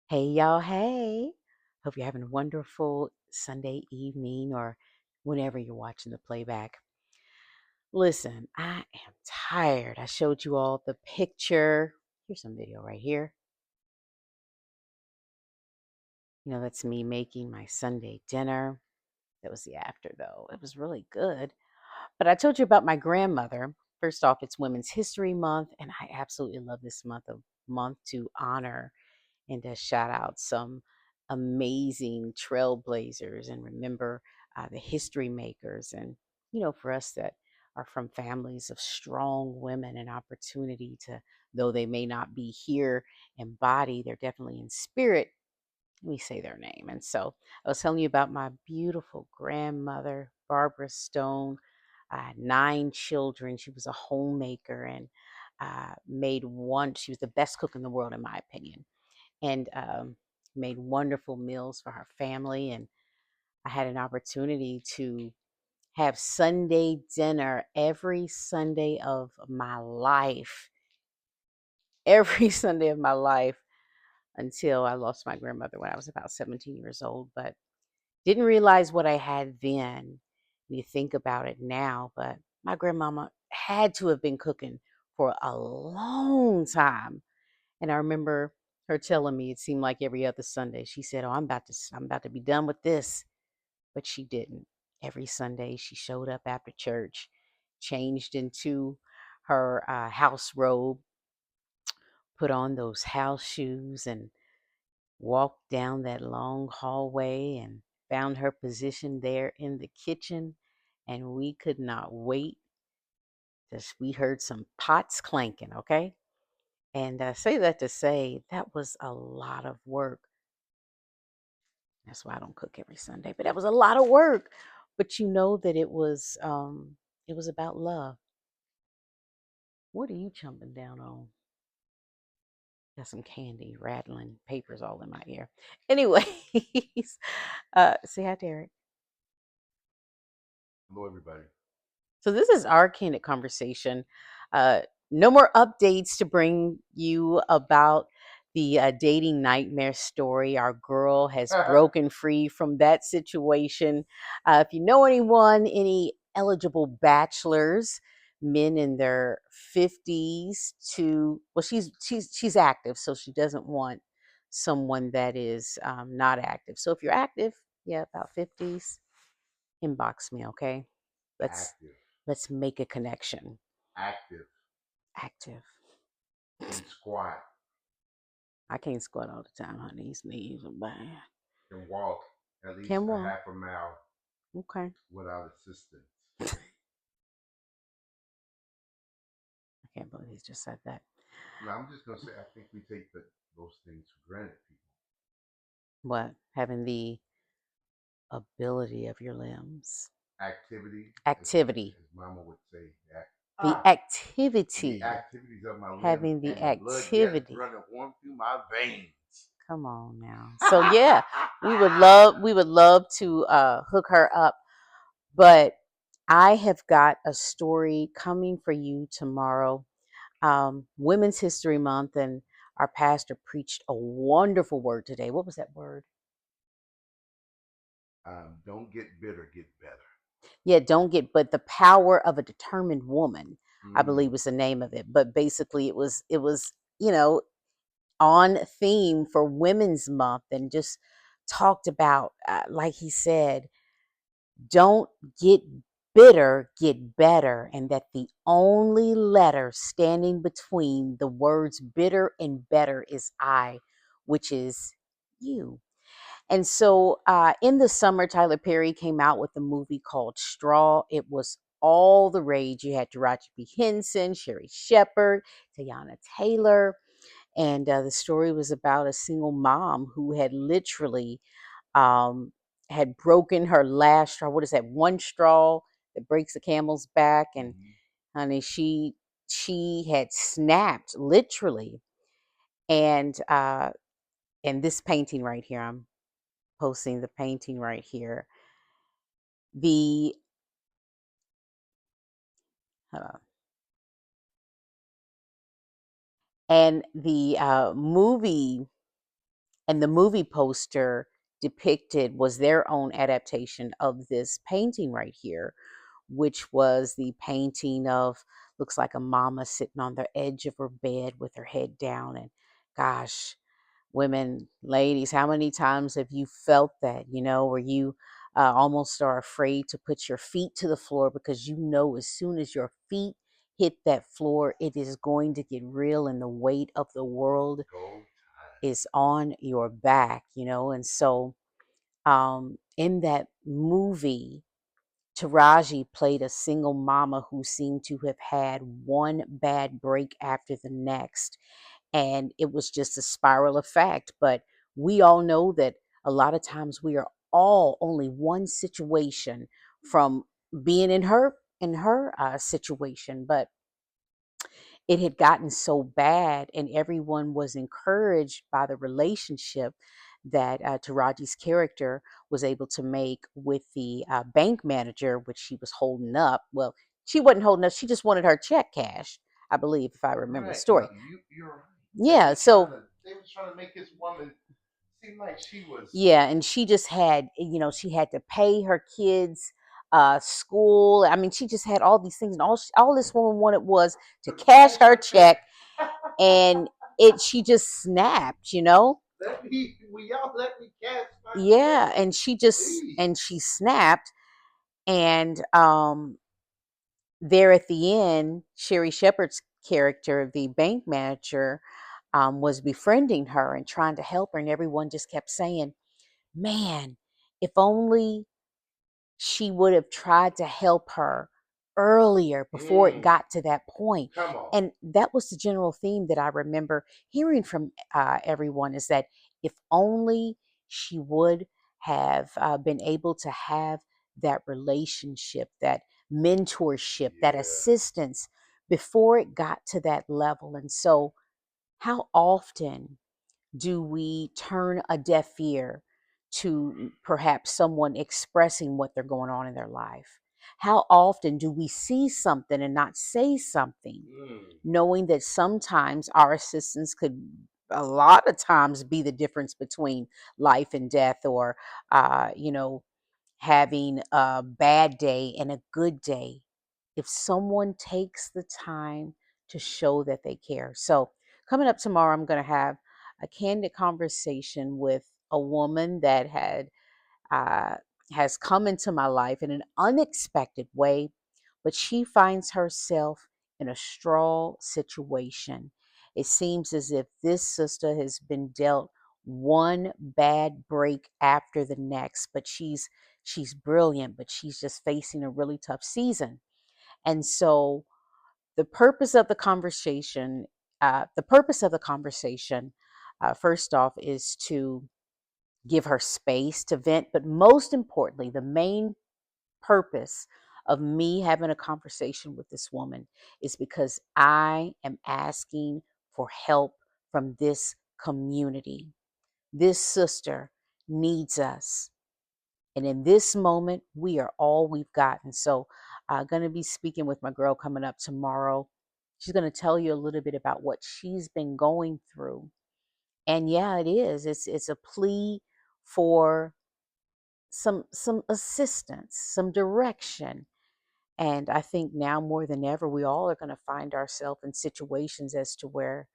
Hey, y'all. Hey. Hope you're having a wonderful Sunday evening or whenever you're watching the playback. Listen, I am tired. I showed you all the picture. Here's some video right here. That's me making my Sunday dinner. That was the after, though. It was really good. But I told you about my grandmother. First off, it's Women's History Month, and I absolutely love this month to honor and to shout out some amazing trailblazers and remember the history makers. And, for us that are from families of strong women and opportunity to, though they may not be here in body, they're definitely in spirit. We say their name. And so I was telling you about my beautiful grandmother, Barbara Stone. Nine children. She was a homemaker and she was the best cook in the world, in my opinion, and made wonderful meals for her family. And I had an opportunity to have Sunday dinner every Sunday of my life, every Sunday of my life until I lost my grandmother when I was about 17 years old. But didn't realize what I had then. You think about it now, but my grandmama had to have been cooking for a long time. And I remember her telling me it seemed like every other Sunday. She said, "Oh, I'm about to be done with this." But she didn't. Every Sunday she showed up after church, changed into her house robe, put on those house shoes, and walked down that long hallway and found her position there in the kitchen. And we could not wait we heard some pots clanking, okay? And I say that to say that was a lot of work. That's why I don't cook every Sunday, but that was a lot of work. But you know that it was about love. What are you chumping down on? Got some candy rattling, papers all in my ear. Anyways, say hi, Derek. Hello, everybody. So this is our candid conversation. Uh, no more updates to bring you about the dating nightmare story. Our girl has broken free from that situation. If you know anyone, any eligible bachelors, men in their 50s to, well, she's active, so she doesn't want someone that is not active. So if you're active, yeah, about 50s, inbox me, okay? Let's Active, let's make a connection. active, Active. can squat, I can't squat all the time, honey. These knees are bad. can walk at least Can a walk. half a mile Okay. without assistance. I can't believe he just said that. Now, I'm just going to say, I think we take those things for granted, people. What? Having the ability of your limbs. Activity, Activity. as Mama would say, The the activity. activities of my limbs Having the and the blood yet activity. running warm through my veins. Come on now. So yeah, we would love to hook her up. But I have got a story coming for you tomorrow. Women's History Month, and our pastor preached a wonderful word today. What was that word? Don't get bitter, get better. Yeah, don't get, but the power of a determined woman, I believe Mm. was the name of it. But basically, it was you know on theme for Women's Month, and just talked about, like he said, don't get bitter, get better, and that the only letter standing between the words bitter and better is I, which is you. And so in the summer, Tyler Perry came out with a movie called Straw. It was all the rage. You had Taraji P. Henson, Sherry Shepherd, Tayana Taylor. And the story was about a single mom who had literally um, had broken her last straw. What is that? One straw that breaks the camel's back. And Mm-hmm. honey, she had snapped literally. And this painting right here, I'm posting the painting right here. The uh, and the movie And the movie poster depicted was their own adaptation of this painting right here, which was the painting of, looks like a mama sitting on the edge of her bed with her head down. And gosh, women, ladies, how many times have you felt that, where you almost are afraid to put your feet to the floor because you know as soon as your feet hit that floor, it is going to get real and the weight of the world Go time. is on your back, And so in that movie, Taraji played a single mama who seemed to have had one bad break after the next. And it was just a spiral effect. But we all know that a lot of times we are all only one situation from being in her situation. But it had gotten so bad, and everyone was encouraged by the relationship that Taraji's character was able to make with the bank manager, which she was holding up. Well, she wasn't holding up; she just wanted her check cashed, I believe, if I remember the Right. story. No, you're right. Yeah, so They was trying to make this woman seem like she was. yeah, and she just had, she had to pay her kids school. I mean, she just had all these things, and all this woman wanted was to To cash cash her her check. check, and she just snapped. Will y'all let me cash my check, Yeah, and please? she snapped, and there at the end, Sherry Shepherd's character, the bank manager, was befriending her and trying to help her, and everyone just kept saying, "Man, if only she would have tried to help her earlier before it Mm, got to that point." come on. And that was the general theme that I remember hearing from everyone, is that if only she would have been able to have that relationship, that mentorship, that Yeah. assistance before it got to that level. And so, how often do we turn a deaf ear to perhaps someone expressing what they're going on in their life? How often do we see something and not say something, Mm, knowing that sometimes our assistance could a lot of times be the difference between life and death, or having a bad day and a good day, if someone takes the time to show that they care. So, coming up tomorrow, I'm going to have a candid conversation with a woman that uh, has come into my life in an unexpected way, but she finds herself in a straw situation. It seems as if this sister has been dealt one bad break after the next, but she's brilliant, but she's just facing a really tough season. And so the purpose of the conversation, first off, is to give her space to vent. But most importantly, the main purpose of me having a conversation with this woman is because I am asking for help from this community. This sister needs us. And in this moment, we are all we've got. And so I'm going to be speaking with my girl coming up tomorrow. She's going to tell you a little bit about what she's been going through. And yeah, it is. It's a plea for some assistance, some direction. And I think now more than ever, we all are going to find ourselves in situations as to where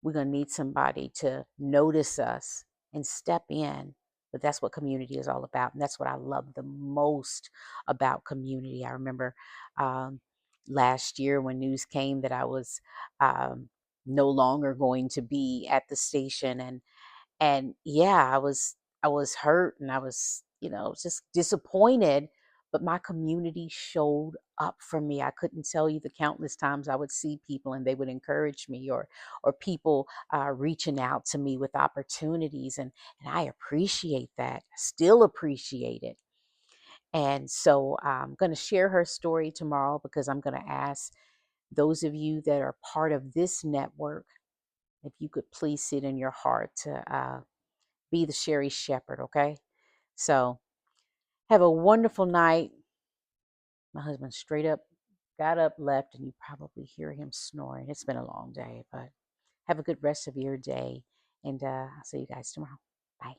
we're going to need somebody to notice us and step in. But that's what community is all about. And that's what I love the most about community. I remember um, last year when news came that I was um, no longer going to be at the station, and yeah, I was hurt, and I was, just disappointed, but my community showed up for me. I couldn't tell you the countless times I would see people and they would encourage me, or people reaching out to me with opportunities, and I appreciate that. Still appreciate it. And so I'm going to share her story tomorrow, because I'm going to ask those of you that are part of this network if you could please sit in your heart to be the Sherry Shepherd, okay? So have a wonderful night. My husband straight up got up, left, and you probably hear him snoring. It's been a long day, but have a good rest of your day. And I'll see you guys tomorrow. Bye.